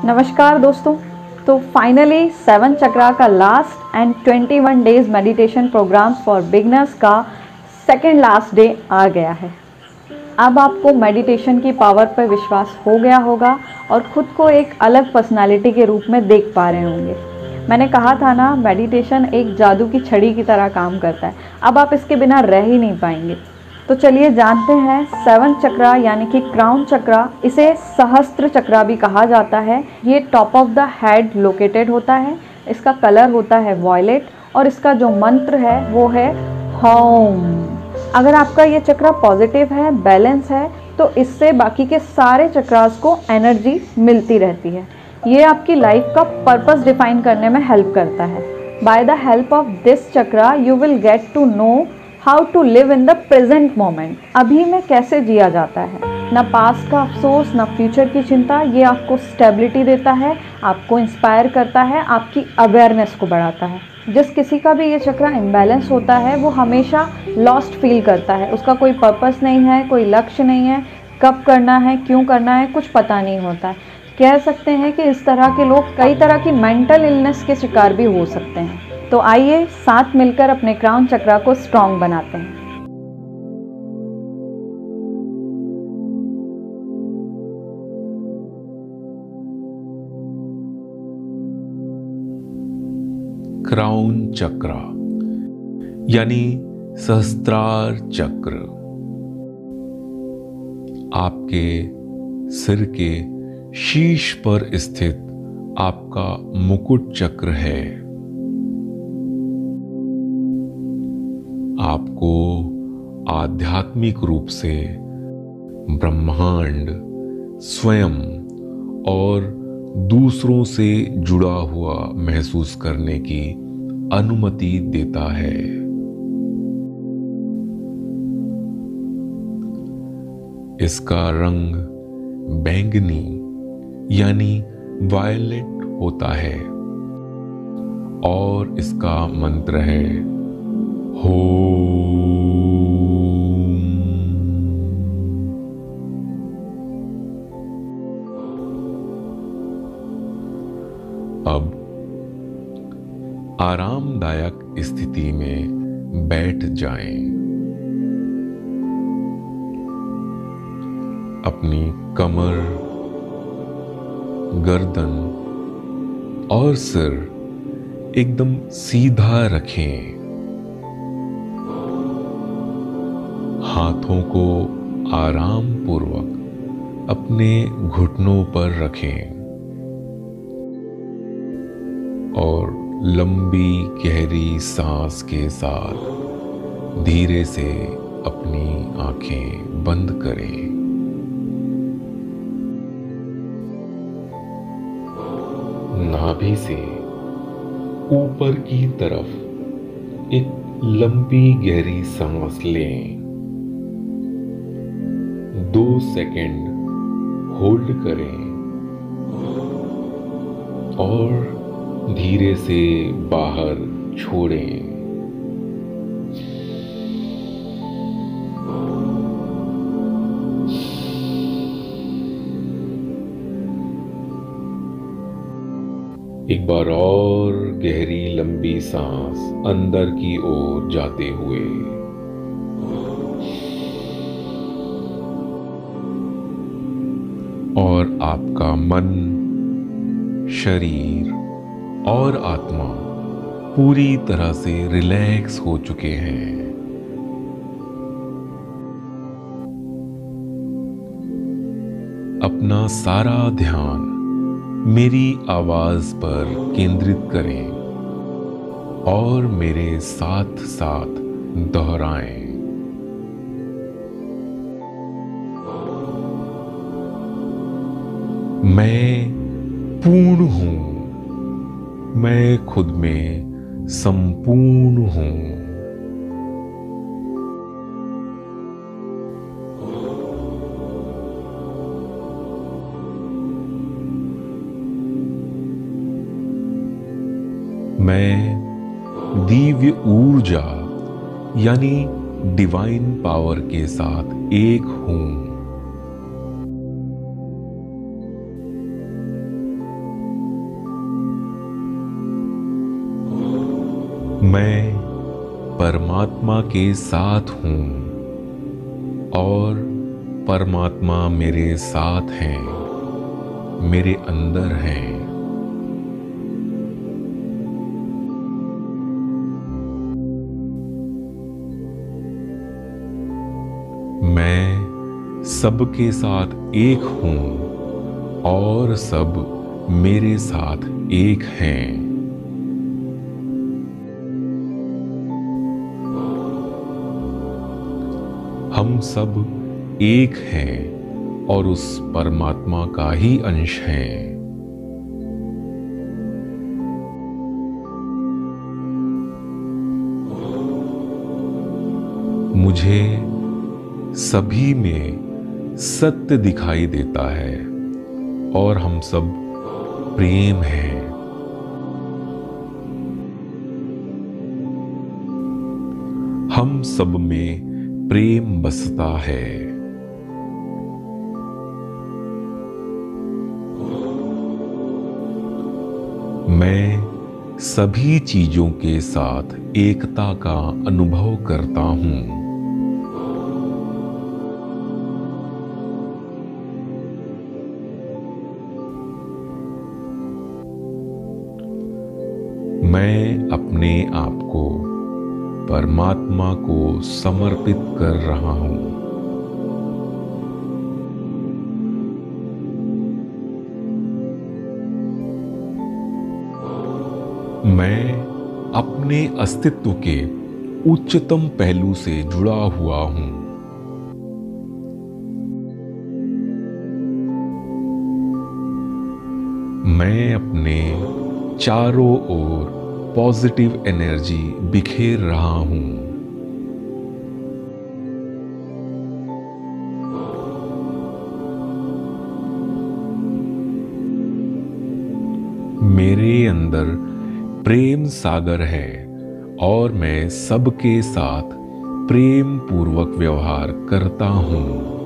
नमस्कार दोस्तों। तो फाइनली 7 चक्रा का last and 21 days meditation programme for beginners का सेकेंड लास्ट डे आ गया है। अब आपको मेडिटेशन की पावर पर विश्वास हो गया होगा और ख़ुद को एक अलग पर्सनालिटी के रूप में देख पा रहे होंगे। मैंने कहा था ना, मेडिटेशन एक जादू की छड़ी की तरह काम करता है। अब आप इसके बिना रह ही नहीं पाएंगे। तो चलिए जानते हैं 7 चक्रा यानी कि क्राउन चक्रा, इसे सहस्त्र चक्रा भी कहा जाता है। ये top of the head located होता है। इसका कलर होता है वॉयलेट और इसका जो मंत्र है वो है होम। अगर आपका ये चक्रा पॉजिटिव है, बैलेंस है, तो इससे बाकी के सारे चक्रास को एनर्जी मिलती रहती है। ये आपकी लाइफ का पर्पस डिफाइन करने में हेल्प करता है। By the help of this chakra you will get to know how to live in the present moment. अभी में कैसे जिया जाता है, ना पास्ट का अफसोस ना फ्यूचर की चिंता। ये आपको स्टेबिलिटी देता है, आपको इंस्पायर करता है, आपकी अवेयरनेस को बढ़ाता है। जिस किसी का भी ये चक्रा इम्बैलेंस होता है वो हमेशा लॉस्ट फील करता है। उसका कोई पर्पस नहीं है, कोई लक्ष्य नहीं है, कब करना है, क्यों करना है, कुछ पता नहीं होता है। कह सकते हैं कि इस तरह के लोग कई तरह की मेंटल इलनेस के शिकार भी हो सकते हैं। तो आइए साथ मिलकर अपने क्राउन चक्रा को स्ट्रॉन्ग बनाते हैं। क्राउन चक्र यानी सहस्त्रार चक्र आपके सिर के शीर्ष पर स्थित आपका मुकुट चक्र है। आपको आध्यात्मिक रूप से ब्रह्मांड, स्वयं और दूसरों से जुड़ा हुआ महसूस करने की अनुमति देता है। इसका रंग बैंगनी यानी वायलेट होता है और इसका मंत्र है होम। अब आरामदायक स्थिति में बैठ जाएं। अपनी कमर, गर्दन और सिर एकदम सीधा रखें। हाथों को आराम पूर्वक अपने घुटनों पर रखें और लंबी गहरी सांस के साथ धीरे से अपनी आंखें बंद करें। नाभि से ऊपर की तरफ एक लंबी गहरी सांस लें। 2 सेकंड होल्ड करें और धीरे से बाहर छोड़ें। एक बार और गहरी लंबी सांस अंदर की ओर जाते हुए और आपका मन, शरीर और आत्मा पूरी तरह से रिलैक्स हो चुके हैं। अपना सारा ध्यान मेरी आवाज पर केंद्रित करें और मेरे साथ साथ दोहराएं। मैं पूर्ण हूं, मैं खुद में संपूर्ण हूं। मैं दिव्य ऊर्जा यानी डिवाइन पावर के साथ एक हूं। मैं परमात्मा के साथ हूँ और परमात्मा मेरे साथ हैं, मेरे अंदर हैं। मैं सबके साथ एक हूँ और सब मेरे साथ एक हैं। हम सब एक हैं और उस परमात्मा का ही अंश हैं। मुझे सभी में सत्य दिखाई देता है और हम सब प्रेम हैं। हम सब में प्रेम बसता है। मैं सभी चीजों के साथ एकता का अनुभव करता हूं। मैं अपने आप को परमात्मा को समर्पित कर रहा हूं। मैं अपने अस्तित्व के उच्चतम पहलू से जुड़ा हुआ हूं। मैं अपने चारों ओर पॉजिटिव एनर्जी बिखेर रहा हूं। मेरे अंदर प्रेम सागर है और मैं सबके साथ प्रेम पूर्वक व्यवहार करता हूं।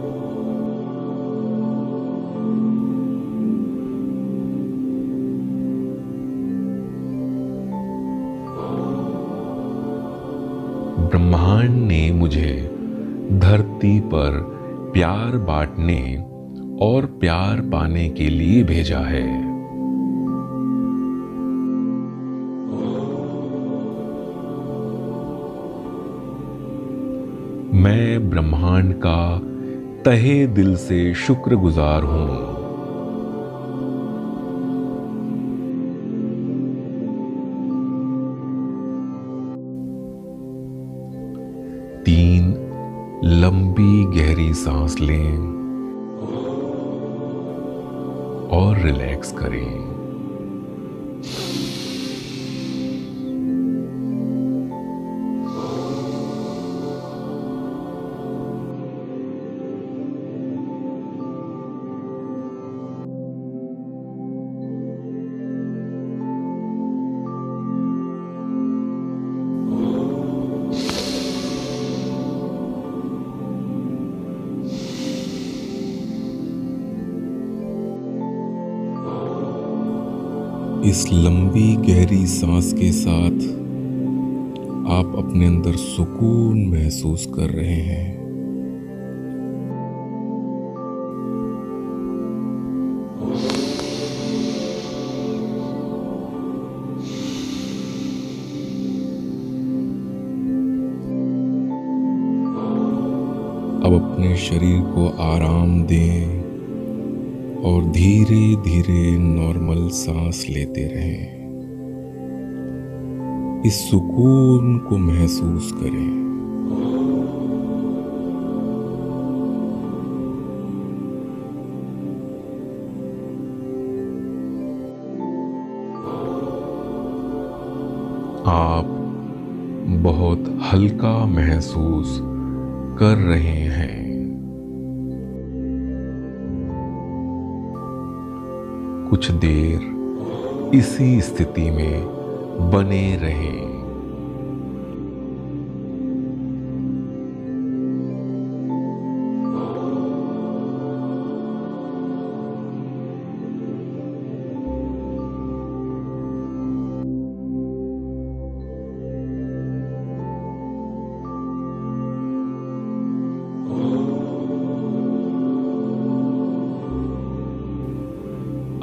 ब्रह्मांड ने मुझे धरती पर प्यार बांटने और प्यार पाने के लिए भेजा है। मैं ब्रह्मांड का तहे दिल से शुक्रगुजार हूं। तीन लंबी गहरी सांस लें और रिलैक्स करें। इस लंबी गहरी सांस के साथ आप अपने अंदर सुकून महसूस कर रहे हैं। अब अपने शरीर को आराम दें और धीरे धीरे नॉर्मल सांस लेते रहें। इस सुकून को महसूस करें। आप बहुत हल्का महसूस कर रहे हैं। कुछ देर इसी स्थिति में बने रहें।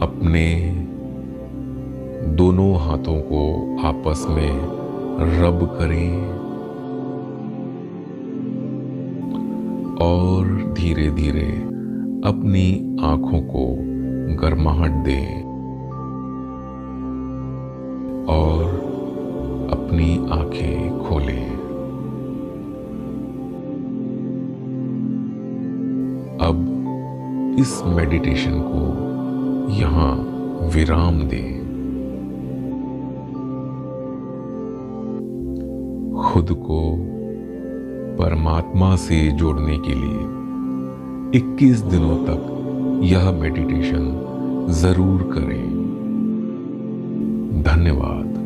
अपने दोनों हाथों को आपस में रब करें और धीरे धीरे अपनी आंखों को गर्माहट दें और अपनी आंखें खोलें। अब इस मेडिटेशन को यहाँ विराम दें। खुद को परमात्मा से जोड़ने के लिए 21 दिनों तक यह मेडिटेशन जरूर करें। धन्यवाद।